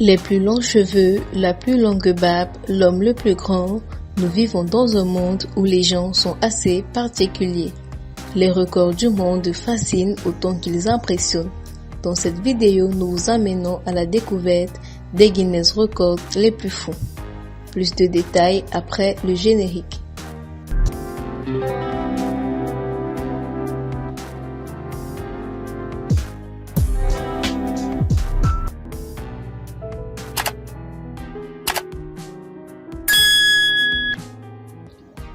Les plus longs cheveux, la plus longue barbe, l'homme le plus grand, nous vivons dans un monde où les gens sont assez particuliers. Les records du monde fascinent autant qu'ils impressionnent. Dans cette vidéo, nous vous amenons à la découverte des Guinness Records les plus fous. Plus de détails après le générique.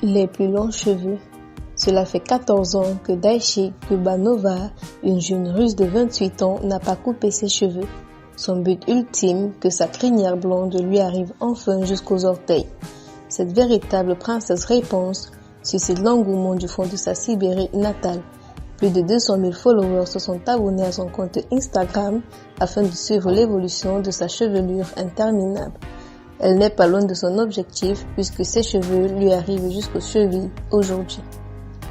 Les plus longs cheveux. Cela fait 14 ans que Daichi Kubanova, une jeune russe de 28 ans, n'a pas coupé ses cheveux. Son but ultime, que sa crinière blonde lui arrive enfin jusqu'aux orteils. Cette véritable princesse réponse suscite l'engouement du fond de sa Sibérie natale. Plus de 200 000 followers se sont abonnés à son compte Instagram afin de suivre l'évolution de sa chevelure interminable. Elle n'est pas loin de son objectif puisque ses cheveux lui arrivent jusqu'aux chevilles aujourd'hui.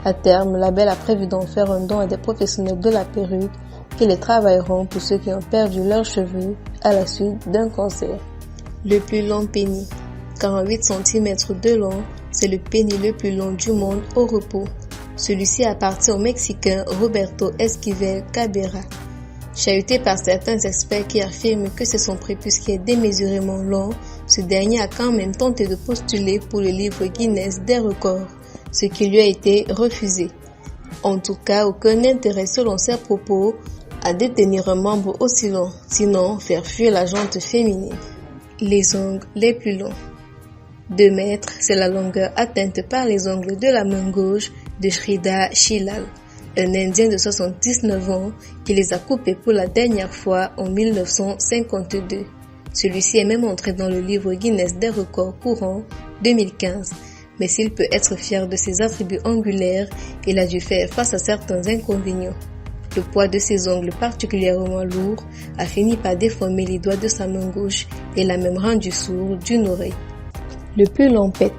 À terme, la belle a prévu d'en faire un don à des professionnels de la perruque qui les travailleront pour ceux qui ont perdu leurs cheveux à la suite d'un cancer. Le plus long pénis. 48 cm de long, c'est le pénis le plus long du monde au repos. Celui-ci appartient au Mexicain Roberto Esquivel Cabrera. Chahuté par certains experts qui affirment que c'est son prépuce qui est démesurément long, ce dernier a quand même tenté de postuler pour le livre Guinness des records, ce qui lui a été refusé. En tout cas, aucun intérêt selon ses propos à détenir un membre aussi long, sinon faire fuir la jante féminine. Les ongles les plus longs. 2 mètres, c'est la longueur atteinte par les ongles de la main gauche de Sridhar Shilal, un Indien de 79 ans qui les a coupés pour la dernière fois en 1952. Celui-ci est même entré dans le livre Guinness des records courants 2015. Mais s'il peut être fier de ses attributs angulaires, il a dû faire face à certains inconvénients. Le poids de ses ongles particulièrement lourds a fini par déformer les doigts de sa main gauche et l'a même rendu sourd d'une oreille. Le plus long pet.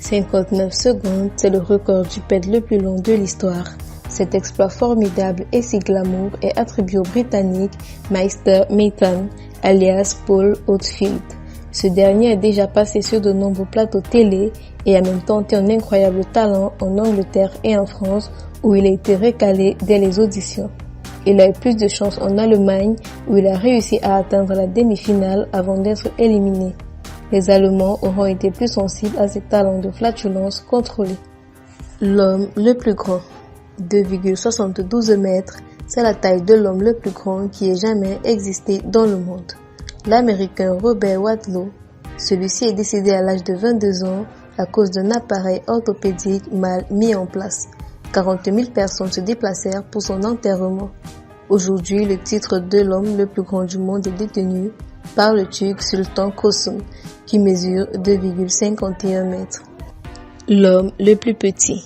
59 secondes, c'est le record du pet le plus long de l'histoire. Cet exploit formidable et si glamour est attribué au Britannique Meister Maitland, alias Paul Oldfield. Ce dernier est déjà passé sur de nombreux plateaux télé et a même tenté un incroyable talent en Angleterre et en France où il a été recalé dès les auditions. Il a eu plus de chance en Allemagne où il a réussi à atteindre la demi-finale avant d'être éliminé. Les Allemands auront été plus sensibles à ses talents de flatulence contrôlés. L'homme le plus grand. 2,72 mètres, c'est la taille de l'homme le plus grand qui ait jamais existé dans le monde. L'Américain Robert Wadlow, celui-ci est décédé à l'âge de 22 ans à cause d'un appareil orthopédique mal mis en place. 40 000 personnes se déplacèrent pour son enterrement. Aujourd'hui, le titre de l'homme le plus grand du monde est détenu par le Turc Sultan Kösen, qui mesure 2,51 mètres. L'homme le plus petit.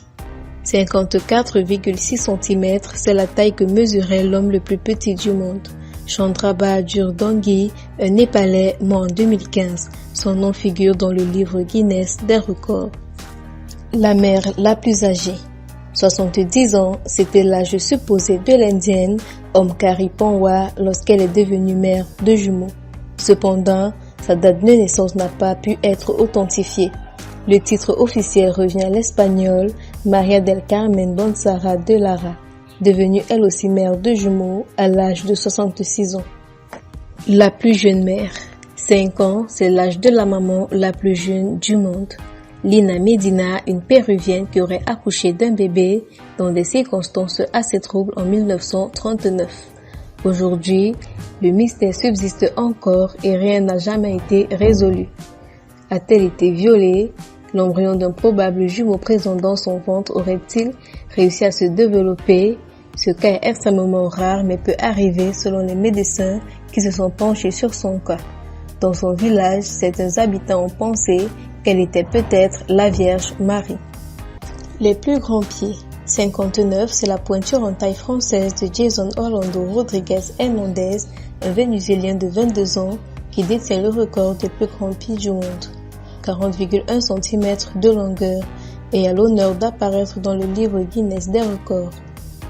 54,6 cm, c'est la taille que mesurait l'homme le plus petit du monde. Chandrabahadur Dangui, un Népalais mort en 2015. Son nom figure dans le livre Guinness des records. La mère la plus âgée. 70 ans, c'était l'âge supposé de l'Indienne Omkari Panwa lorsqu'elle est devenue mère de jumeaux. Cependant, sa date de naissance n'a pas pu être authentifiée. Le titre officiel revient à l'Espagnole María del Carmen Bonsara de Lara, devenue elle aussi mère de jumeaux à l'âge de 66 ans. La plus jeune mère. 5 ans, c'est l'âge de la maman la plus jeune du monde. Lina Medina, une péruvienne qui aurait accouché d'un bébé dans des circonstances assez troubles en 1939. Aujourd'hui, le mystère subsiste encore et rien n'a jamais été résolu. A-t-elle été violée? L'embryon d'un probable jumeau présent dans son ventre aurait-il réussi à se développer? Ce cas est extrêmement rare mais peut arriver selon les médecins qui se sont penchés sur son cas. Dans son village, certains habitants ont pensé qu'elle était peut-être la Vierge Marie. Les plus grands pieds. 59, c'est la pointure en taille française de Jason Orlando Rodriguez Hernandez, un Vénézuélien de 22 ans qui détient le record des plus grands pieds du monde. 40,1 cm de longueur et a l'honneur d'apparaître dans le livre Guinness des records.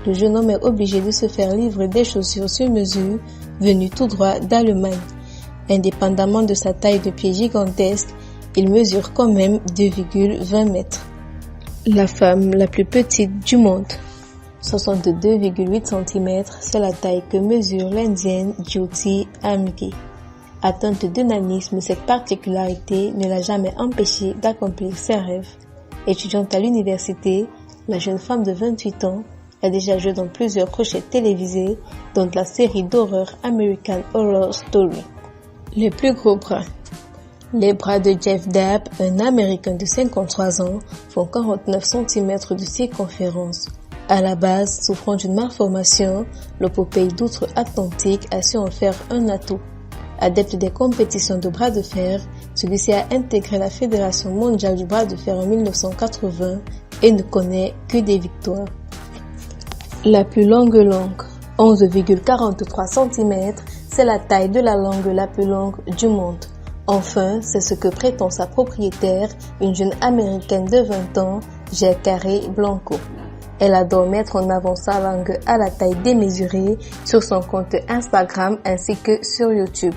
Le jeune homme est obligé de se faire livrer des chaussures sur mesure venues tout droit d'Allemagne. Indépendamment de sa taille de pied gigantesque, il mesure quand même 2,20 mètres. La femme la plus petite du monde. 62,8 cm, c'est la taille que mesure l'Indienne Jyoti Amge. Atteinte de nanisme, cette particularité ne l'a jamais empêchée d'accomplir ses rêves. Étudiante à l'université, la jeune femme de 28 ans a déjà joué dans plusieurs crochets télévisés, dont la série d'horreur American Horror Story. Les plus gros bras. Les bras de Jeff Dabb, un Américain de 53 ans, font 49 cm de circonférence. À la base, souffrant d'une malformation, l'opopée d'outre-Atlantique a su en faire un atout. Adepte des compétitions de bras de fer, celui-ci a intégré la Fédération mondiale du bras de fer en 1980 et ne connaît que des victoires. La plus longue langue, 11,43 cm, c'est la taille de la langue la plus longue du monde. Enfin, c'est ce que prétend sa propriétaire, une jeune américaine de 20 ans, Jacare Blanco. Elle adore mettre en avant sa langue à la taille démesurée sur son compte Instagram ainsi que sur YouTube.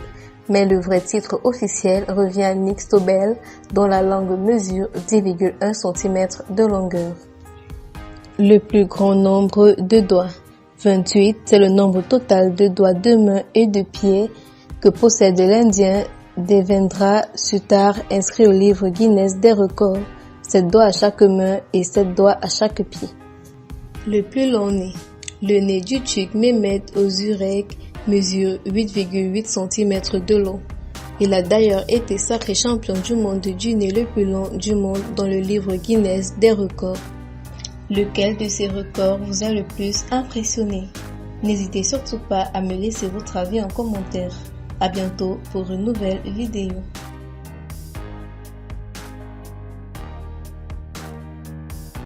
Mais le vrai titre officiel revient à Nick Stobel, dont la langue mesure 10,1 cm de longueur. Le plus grand nombre de doigts. 28, c'est le nombre total de doigts de main et de pied que possède l'Indien Devendra Sutar, inscrit au livre Guinness des records. 7 doigts à chaque main et 7 doigts à chaque pied. Le plus long nez. Le nez du Tchèque Mehmet Ozurek mesure 8,8 cm de long. Il a d'ailleurs été sacré champion du monde du nez le plus long du monde dans le livre Guinness des records. Lequel de ces records vous a le plus impressionné? N'hésitez surtout pas à me laisser votre avis en commentaire. À bientôt pour une nouvelle vidéo.